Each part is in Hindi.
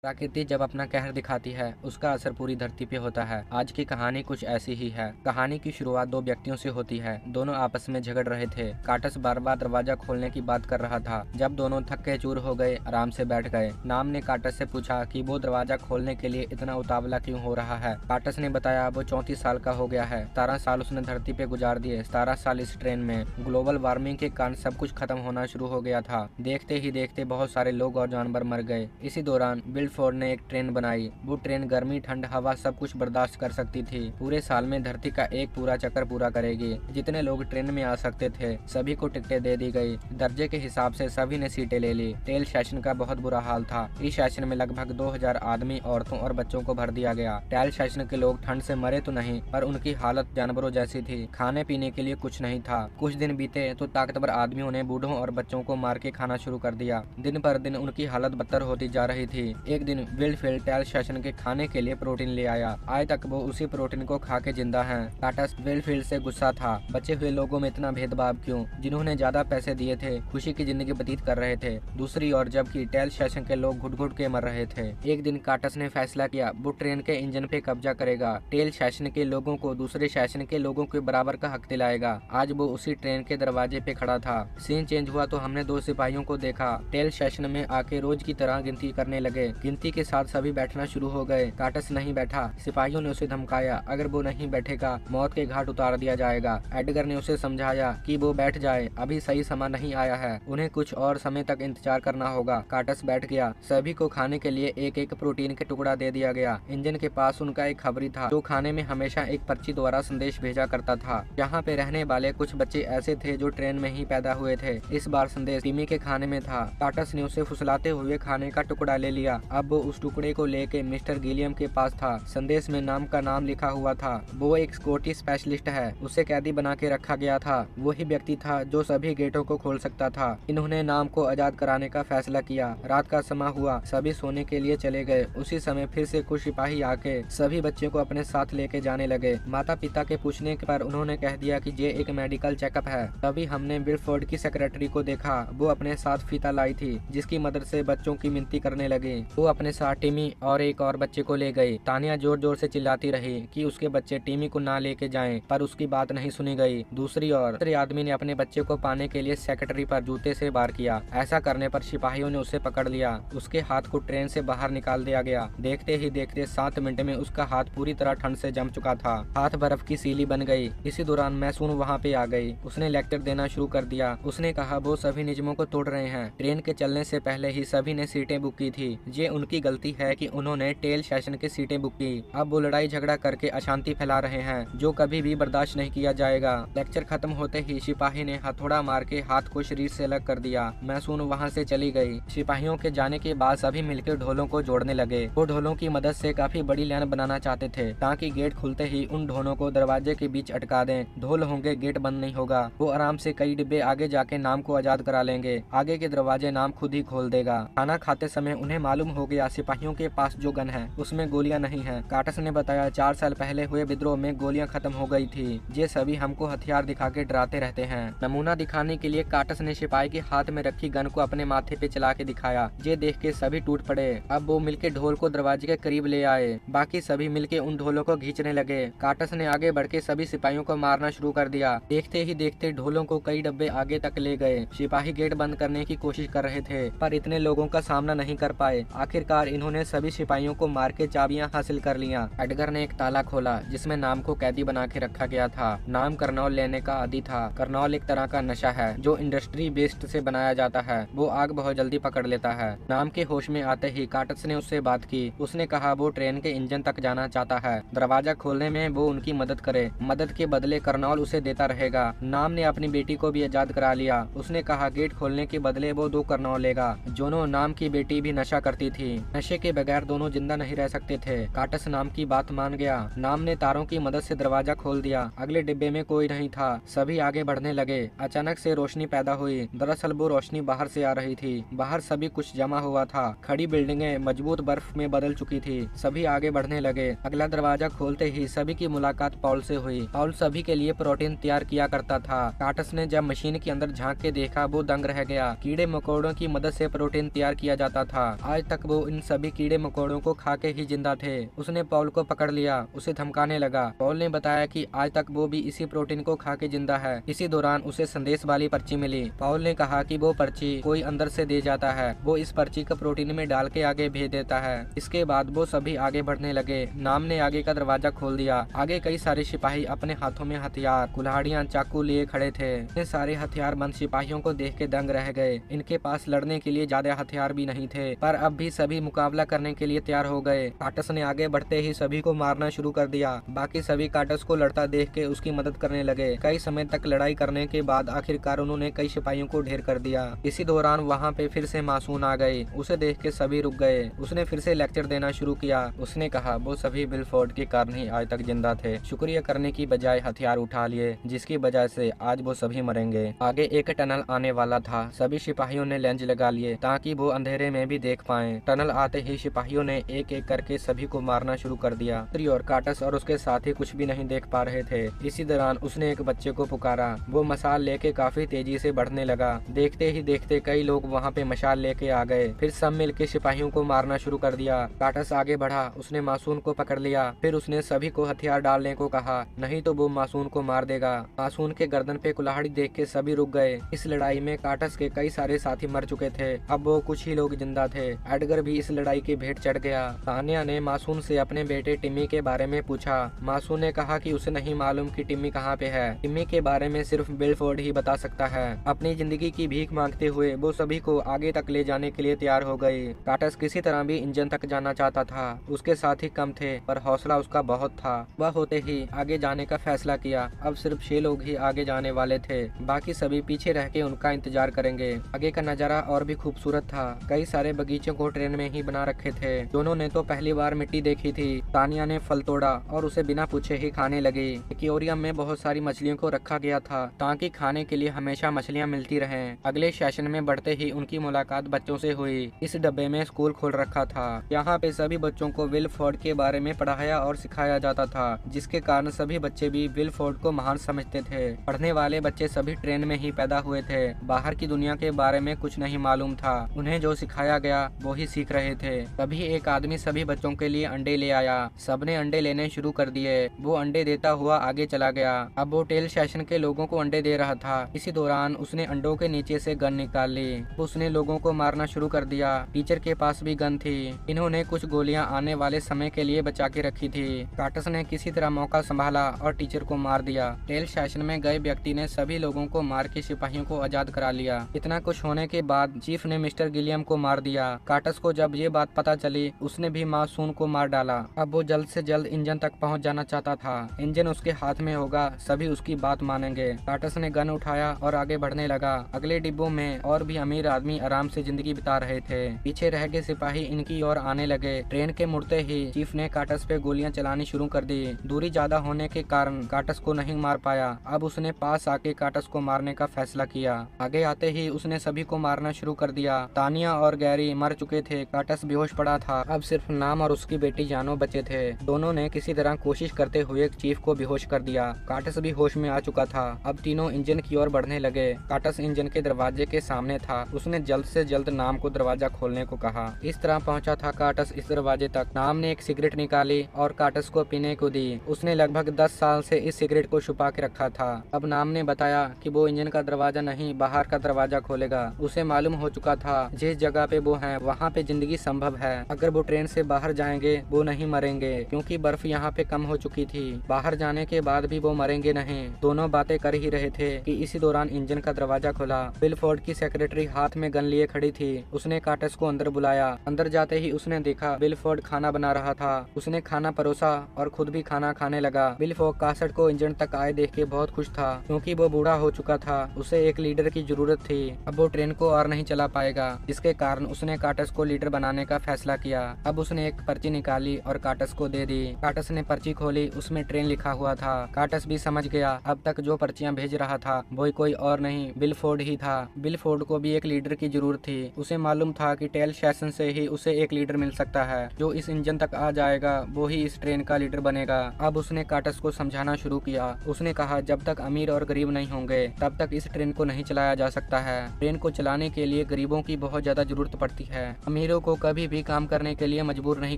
प्रकृति जब अपना कहर दिखाती है, उसका असर पूरी धरती पे होता है। आज की कहानी कुछ ऐसी ही है। कहानी की शुरुआत दो व्यक्तियों से होती है। दोनों आपस में झगड़ रहे थे। काटस बार बार दरवाजा खोलने की बात कर रहा था। जब दोनों थक के चूर हो गए, आराम से बैठ गए। नाम ने काटस से पूछा कि वो दरवाजा खोलने के लिए इतना उतावला क्यों हो रहा है। काटस ने बताया वो 34 साल का हो गया है। 17 साल उसने धरती पे गुजार दिए, 17 साल इस ट्रेन में। ग्लोबल वार्मिंग के कारण सब कुछ खत्म होना शुरू हो गया था। देखते ही देखते बहुत सारे लोग और जानवर मर गए। इसी दौरान विल्फोर्ड ने एक ट्रेन बनाई। वो ट्रेन गर्मी, ठंड, हवा सब कुछ बर्दाश्त कर सकती थी। पूरे साल में धरती का एक पूरा चक्कर पूरा करेगी। जितने लोग ट्रेन में आ सकते थे सभी को टिकटें दे दी गई। दर्जे के हिसाब से सभी ने सीटें ले ली। टेल स्टेशन का बहुत बुरा हाल था। इस स्टेशन में लगभग 2000 आदमी, औरतों और बच्चों को भर दिया गया। टेल स्टेशन के लोग ठंड से मरे तो नहीं, पर उनकी हालत जानवरों जैसी थी। खाने पीने के लिए कुछ नहीं था। कुछ दिन बीते तो ताकतवर आदमियों ने बूढ़ों और बच्चों को मार के खाना शुरू कर दिया। दिन पर दिन उनकी हालत बदतर होती जा रही थी। एक दिन विल्फील्ड टेल स्टेशन के खाने के लिए प्रोटीन ले आया। आज तक वो उसी प्रोटीन को खा के जिंदा हैं। काटस विल्फील्ड से गुस्सा था। बचे हुए लोगों में इतना भेदभाव क्यों? जिन्होंने ज्यादा पैसे दिए थे खुशी की जिंदगी व्यतीत कर रहे थे। दूसरी ओर जबकि टेल स्टेशन के लोग घुट घुट के मर रहे थे। एक दिन काटस ने फैसला किया वो ट्रेन के इंजन पे कब्जा करेगा। टेल स्टेशन के लोगों को दूसरे स्टेशन के लोगों के बराबर का हक दिलाएगा। आज वो उसी ट्रेन के दरवाजे पे खड़ा था। सीन चेंज हुआ तो हमने दो सिपाहियों को देखा। टेल स्टेशन में आके रोज की तरह गिनती करने लगे। गिनती के साथ सभी बैठना शुरू हो गए। काटस नहीं बैठा। सिपाहियों ने उसे धमकाया, अगर वो नहीं बैठेगा मौत के घाट उतार दिया जाएगा। एडगर ने उसे समझाया कि वो बैठ जाए, अभी सही समय नहीं आया है, उन्हें कुछ और समय तक इंतजार करना होगा। काटस बैठ गया। सभी को खाने के लिए एक एक प्रोटीन के टुकड़ा दे दिया गया। इंजन के पास उनका एक खबरी था जो खाने में हमेशा एक पर्ची द्वारा संदेश भेजा करता था। यहाँ पे रहने वाले कुछ बच्चे ऐसे थे जो ट्रेन में ही पैदा हुए थे। इस बार संदेश टिमी के खाने में था। काटस ने उसे फुसलाते हुए खाने का टुकड़ा ले लिया। अब वो उस टुकड़े को लेके मिस्टर गिलियम के पास था। संदेश में नाम का नाम लिखा हुआ था। वो एक सिक्योरिटी स्पेशलिस्ट है। उसे कैदी बना के रखा गया था। वही व्यक्ति था जो सभी गेटों को खोल सकता था। इन्होंने नाम को आजाद कराने का फैसला किया। रात का समय हुआ, सभी सोने के लिए चले गए। उसी समय फिर से कुछ सिपाही आके सभी बच्चों को अपने साथ लेके जाने लगे। माता पिता के पूछने पर उन्होंने कह दिया कि ये एक मेडिकल चेकअप है। तभी हमने विल्फोर्ड की सेक्रेटरी को देखा। वो अपने साथ फीता लाई थी जिसकी मदद से बच्चों की मिनती करने लगी। वो अपने साथ टिमी और एक और बच्चे को ले गई। तानिया जोर जोर से चिल्लाती रही कि उसके बच्चे टिमी को ना लेके जाएं, पर उसकी बात नहीं सुनी गई। दूसरी ओर दूसरे आदमी ने अपने बच्चे को पाने के लिए सेक्रेटरी पर जूते से वार किया। ऐसा करने पर सिपाहियों ने उसे पकड़ लिया। उसके हाथ को ट्रेन से बाहर निकाल दिया गया। देखते ही देखते 7 मिनट में उसका हाथ पूरी तरह ठंड से जम चुका था। हाथ बर्फ की सीली बन गई। इसी दौरान मैसून वहाँ पे आ गई। उसने लेक्चर देना शुरू कर दिया। उसने कहा वो सभी नियमों को तोड़ रहे हैं। ट्रेन के चलने से पहले ही सभी ने सीटें बुक की थी। ये उनकी गलती है कि उन्होंने टेल स्टेशन की सीटें बुक की। अब वो लड़ाई झगड़ा करके अशांति फैला रहे हैं जो कभी भी बर्दाश्त नहीं किया जाएगा। लेक्चर खत्म होते ही सिपाही ने हथौड़ा मार के हाथ को शरीर से अलग कर दिया। मैसून वहाँ से चली गई। सिपाहियों के जाने के बाद सभी मिलकर ढोलों को जोड़ने लगे। वो ढोलों की मदद से काफी बड़ी लाइन बनाना चाहते थे ताकि गेट खुलते ही उन ढोलों को दरवाजे के बीच अटका दें। ढोल होंगे, गेट बंद नहीं होगा। वो आराम से कई डिब्बे आगे जाके नाम को आजाद करा लेंगे। आगे के दरवाजे नाम खुद ही खोल देगा। खाना खाते समय उन्हें मालूम हो गया सिपाहियों के पास जो गन है उसमें गोलियां नहीं है। काटस ने बताया 4 साल पहले हुए विद्रोह में गोलियां खत्म हो गई थी। ये सभी हमको हथियार दिखा के डराते रहते हैं। नमूना दिखाने के लिए काटस ने सिपाही के हाथ में रखी गन को अपने माथे पे चला के दिखाया। ये देख के सभी टूट पड़े। अब वो मिलके ढोल को दरवाजे के करीब ले आए। बाकी सभी मिलके उन ढोलों को खींचने लगे। काटस ने आगे बढ़ के सभी सिपाहियों को मारना शुरू कर दिया। देखते ही देखते ढोलों को कई डब्बे आगे तक ले गए। सिपाही गेट बंद करने की कोशिश कर रहे थे पर इतने लोगों का सामना नहीं कर पाए। आखिरकार इन्होंने सभी सिपाहियों को मार के चाबियां हासिल कर लिया। एडगर ने एक ताला खोला जिसमें नाम को कैदी बना के रखा गया था। नाम करनौल लेने का आदी था। करनौल एक तरह का नशा है जो इंडस्ट्री बेस्ड से बनाया जाता है। वो आग बहुत जल्दी पकड़ लेता है। नाम के होश में आते ही काटस ने उससे बात की। उसने कहा वो ट्रेन के इंजन तक जाना चाहता है। दरवाजा खोलने में वो उनकी मदद करे। मदद के बदले करनौल उसे देता रहेगा। नाम ने अपनी बेटी को भी आजाद करा लिया। उसने कहा गेट खोलने के बदले वो 2 करनौल लेगा। जोनो नाम की बेटी भी नशा करती थी। नशे के बगैर दोनों जिंदा नहीं रह सकते थे। काटस नाम की बात मान गया। नाम ने तारों की मदद से दरवाजा खोल दिया। अगले डिब्बे में कोई नहीं था। सभी आगे बढ़ने लगे। अचानक से रोशनी पैदा हुई। दरअसल वो रोशनी बाहर से आ रही थी। बाहर सभी कुछ जमा हुआ था। खड़ी बिल्डिंगें मजबूत बर्फ में बदल चुकी थी। सभी आगे बढ़ने लगे। अगला दरवाजा खोलते ही सभी की मुलाकात पॉल से हुई। पॉल सभी के लिए प्रोटीन तैयार किया करता था। काटस ने जब मशीन के अंदर झांक के देखा वो दंग रह गया। कीड़े मकोड़ों की मदद से प्रोटीन तैयार किया जाता था। आज तक वो इन सभी कीड़े मकोड़ों को खा के ही जिंदा थे। उसने पॉल को पकड़ लिया, उसे धमकाने लगा। पॉल ने बताया कि आज तक वो भी इसी प्रोटीन को खा के जिंदा है। इसी दौरान उसे संदेश वाली पर्ची मिली। पॉल ने कहा कि वो पर्ची कोई अंदर से दे जाता है, वो इस पर्ची को प्रोटीन में डाल के आगे भेज देता है। इसके बाद वो सभी आगे बढ़ने लगे। नाम ने आगे का दरवाजा खोल दिया। आगे कई सारे सिपाही अपने हाथों में हथियार, कुल्हाड़ियां, चाकू लिए खड़े थे। ये सारे हथियारबंद सिपाहियों को देख के दंग रह गए। इनके पास लड़ने के लिए ज्यादा हथियार भी नहीं थे, पर अब भी सभी मुकाबला करने के लिए तैयार हो गए। काटस ने आगे बढ़ते ही सभी को मारना शुरू कर दिया। बाकी सभी काटस को लड़ता देख के उसकी मदद करने लगे। कई समय तक लड़ाई करने के बाद आखिरकार उन्होंने कई सिपाहियों को ढेर कर दिया। इसी दौरान वहाँ पे फिर से मासून आ गई। उसे देख के सभी रुक गए। उसने फिर से लेक्चर देना शुरू किया। उसने कहा वो सभी बिलफोर्ड के कारण ही आज तक जिंदा थे। शुक्रिया करने की बजाय हथियार उठा लिए, जिसकी वजह से आज वो सभी मरेंगे। आगे एक टनल आने वाला था। सभी सिपाहियों ने लेंस लगा लिए ताकि वो अंधेरे में भी देख पाएं। टनल आते ही सिपाहियों ने एक एक करके सभी को मारना शुरू कर दिया। और काटस और उसके साथी कुछ भी नहीं देख पा रहे थे। इसी दौरान उसने एक बच्चे को पुकारा। वो मशाल लेके काफी तेजी से बढ़ने लगा। देखते ही देखते कई लोग वहाँ पे मशाल लेके आ गए। फिर सब मिलके सिपाहियों को मारना शुरू कर दिया। काटस आगे बढ़ा। उसने मासून को पकड़ लिया। फिर उसने सभी को हथियार डालने को कहा, नहीं तो वो मासून को मार देगा। मासून के गर्दन पे कुल्हाड़ी देख के सभी रुक गए। इस लड़ाई में काटस के कई सारे साथी मर चुके थे। अब वो कुछ ही लोग जिंदा थे। एडगर भी इस लड़ाई की भेंट चढ़ गया। तानिया ने मासून से अपने बेटे टिम्मी के बारे में पूछा। मासून ने कहा कि उसे नहीं मालूम कि टिम्मी कहाँ पे है। टिम्मी के बारे में सिर्फ बिलफोर्ड ही बता सकता है। अपनी जिंदगी की भीख मांगते हुए वो सभी को आगे तक ले जाने के लिए तैयार हो गई। काटस किसी तरह भी इंजन तक जाना चाहता था। उसके साथी कम थे, पर हौसला उसका बहुत था। वह होते ही आगे जाने का फैसला किया। अब सिर्फ 6 लोग ही आगे जाने वाले थे। बाकी सभी पीछे रह के उनका इंतजार करेंगे। आगे का नजारा और भी खूबसूरत था। कई सारे बगीचों को ट्रेन में ही बना रखे थे। दोनों ने तो पहली बार मिट्टी देखी थी। तानिया ने फल तोड़ा और उसे बिना पूछे ही खाने लगी। एक्वेरियम में बहुत सारी मछलियों को रखा गया था ताकि खाने के लिए हमेशा मछलियां मिलती रहें। अगले सेशन में बढ़ते ही उनकी मुलाकात बच्चों से हुई। इस डब्बे में स्कूल खोल रखा था। यहाँ पे सभी बच्चों को बिलफोर्ड के बारे में पढ़ाया और सिखाया जाता था, जिसके कारण सभी बच्चे भी बिलफोर्ड को महान समझते थे। पढ़ने वाले बच्चे सभी ट्रेन में ही पैदा हुए थे। बाहर की दुनिया के बारे में कुछ नहीं मालूम था। उन्हें जो सिखाया गया वो ही सीख रहे थे। तभी एक आदमी सभी बच्चों के लिए अंडे ले आया। सबने अंडे लेने शुरू कर दिए। वो अंडे देता हुआ आगे चला गया। अब वो टेल सेशन के लोगों को अंडे दे रहा था। इसी दौरान उसने अंडों के नीचे से गन निकाल ली। उसने लोगों को मारना शुरू कर दिया। टीचर के पास भी गन थी। इन्होंने कुछ गोलियां आने वाले समय के लिए बचा के रखी थी। काटस ने किसी तरह मौका संभाला और टीचर को मार दिया। टेल सेशन में गए व्यक्ति ने सभी लोगों को मार के सिपाहियों को आजाद करा लिया। इतना कुछ होने के बाद चीफ ने मिस्टर गिलियम को मार दिया। काटस को जब ये बात पता चली, उसने भी मासून को मार डाला। अब वो जल्द से जल्द इंजन तक पहुंच जाना चाहता था। इंजन उसके हाथ में होगा, सभी उसकी बात मानेंगे। काटस ने गन उठाया और आगे बढ़ने लगा। अगले डिब्बों में और भी अमीर आदमी आराम से जिंदगी बिता रहे थे। पीछे रह गए सिपाही इनकी ओर आने लगे। ट्रेन के मुड़ते ही चीफ ने काटस पे गोलियां चलानी शुरू कर दी। दूरी ज्यादा होने के कारण काटस को नहीं मार पाया। अब उसने पास आके काटस को मारने का फैसला किया। आगे आते ही उसने सभी को मारना शुरू कर दिया। तानिया और गैरी मर चुके थे। काटस बेहोश पड़ा था। अब सिर्फ नाम और उसकी बेटी जानो बचे थे। दोनों ने किसी तरह कोशिश करते हुए चीफ को बेहोश कर दिया। काटस भी होश में आ चुका था। अब तीनों इंजन की ओर बढ़ने लगे। काटस इंजन के दरवाजे के सामने था। उसने जल्द से जल्द नाम को दरवाजा खोलने को कहा। इस तरह पहुंचा था काटस इस दरवाजे तक। नाम ने एक सिगरेट निकाली और काटस को पीने को दी। उसने लगभग 10 साल से इस सिगरेट को छुपा के रखा था। अब नाम ने बताया कि वो इंजन का दरवाजा नहीं, बाहर का दरवाजा खोलेगा। उसे मालूम हो चुका था जिस जगह पे वो है वहाँ पे जिंदगी संभव है। अगर वो ट्रेन से बाहर जाएंगे वो नहीं मरेंगे, क्योंकि बर्फ यहाँ पे कम हो चुकी थी। बाहर जाने के बाद भी वो मरेंगे नहीं। दोनों बातें कर ही रहे थे कि इसी दौरान इंजन का दरवाजा खुला। बिलफोर्ड की सेक्रेटरी हाथ में गन लिए खड़ी थी। उसने काटस को अंदर बुलाया। अंदर जाते ही उसने देखा बिलफोर्ड खाना बना रहा था। उसने खाना परोसा और खुद भी खाना खाने लगा। बिलफोर्ड कासट को इंजन तक आए देख के बहुत खुश था, क्योंकि वो बूढ़ा हो चुका था। उसे एक लीडर की जरूरत थी। अब वो ट्रेन को और नहीं चला पाएगा, जिसके कारण उसने काटस को लीडर बनाने का फैसला किया। अब उसने एक पर्ची निकाली और काटस को दे दी। काटस ने पर्ची खोली, उसमें ट्रेन लिखा हुआ था। काटस भी समझ गया अब तक जो पर्चियां भेज रहा था वो कोई और नहीं, बिलफोर्ड ही था। बिलफोर्ड को भी एक लीडर की जरूरत थी। उसे मालूम था कि टेल सेशन से ही उसे एक लीडर मिल सकता है। जो इस इंजन तक आ जाएगा वो ही इस ट्रेन का लीडर बनेगा। अब उसने काटस को समझाना शुरू किया। उसने कहा जब तक अमीर और गरीब नहीं होंगे तब तक इस ट्रेन को नहीं चलाया जा सकता है। ट्रेन को चलाने के लिए गरीबों की बहुत ज्यादा जरूरत पड़ती है। अमीरों को कभी भी काम करने के लिए मजबूर नहीं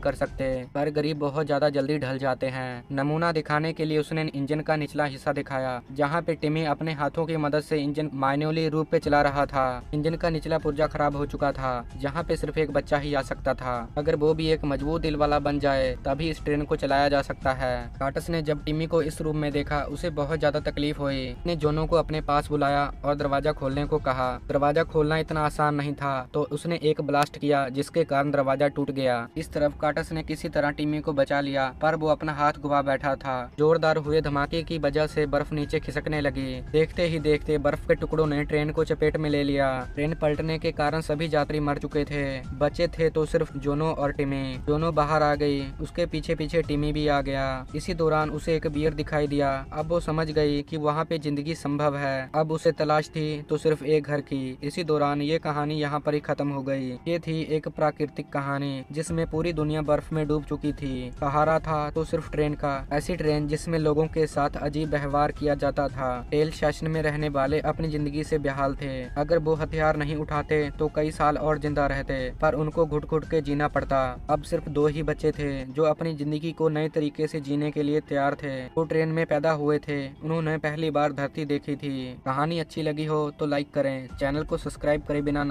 कर सकते, पर गरीब बहुत ज्यादा जल्दी ढल जाते हैं। नमूना दिखाने के लिए उसने इंजन का निचला हिस्सा दिखाया, जहाँ पे टिमी अपने हाथों की मदद से इंजन मैन्युअली रूप पे चला रहा था। इंजन का निचला पुर्जा खराब हो चुका था, जहाँ पे सिर्फ एक बच्चा ही आ सकता था। अगर वो भी एक मजबूत दिल वाला बन जाए तभी इस ट्रेन को चलाया जा सकता है। काटस ने जब टिमी को इस रूम में देखा उसे बहुत ज्यादा तकलीफ हुई। उसने जोनो को अपने पास बुलाया और दरवाजा खोलने को कहा। दरवाजा खोलना इतना आसान नहीं था, तो उसने एक ब्लास्ट किया जिसके कारण दरवाजा टूट गया। इस तरफ काटस ने किसी तरह टिमी को बचा लिया, पर वो अपना हाथ घुमा बैठा था। जोरदार हुए धमाके की वजह से बर्फ नीचे खिसकने लगी। देखते ही देखते बर्फ के टुकड़ों ने ट्रेन को चपेट में ले लिया। ट्रेन पलटने के कारण सभी यात्री मर चुके थे, बचे थे तो सिर्फ जोनो और टिमी। जोनो बाहर आ गई, उसके पीछे पीछे टिमी भी आ गया। इसी दौरान उसे एक बियर दिखाई दिया। अब वो समझ गई कि वहाँ पे जिंदगी संभव है। अब उसे तलाश थी तो सिर्फ एक घर की। इसी दौरान ये कहानी यहाँ पर ही खत्म हो गई। ये थी एक प्राकृतिक कहानी जिसमें पूरी दुनिया बर्फ में डूब चुकी थी। सहारा था तो सिर्फ ट्रेन का, ऐसी ट्रेन जिसमें लोगों के साथ अजीब व्यवहार किया जाता था। टेल स्टेशन में रहने वाले अपनी जिंदगी से बेहाल थे। अगर वो हथियार नहीं उठाते तो कई साल और जिंदा रहते, पर उनको घुट घुट के जीना पड़ता। अब सिर्फ 2 ही बच्चे थे जो अपनी जिंदगी को नए तरीके से जीने के लिए तैयार थे। वो ट्रेन में पैदा हुए थे, उन्होंने पहली बार धरती देखी थी। कहानी अच्छी लगी हो तो लाइक करें, चैनल को सब्सक्राइब करे बिना ना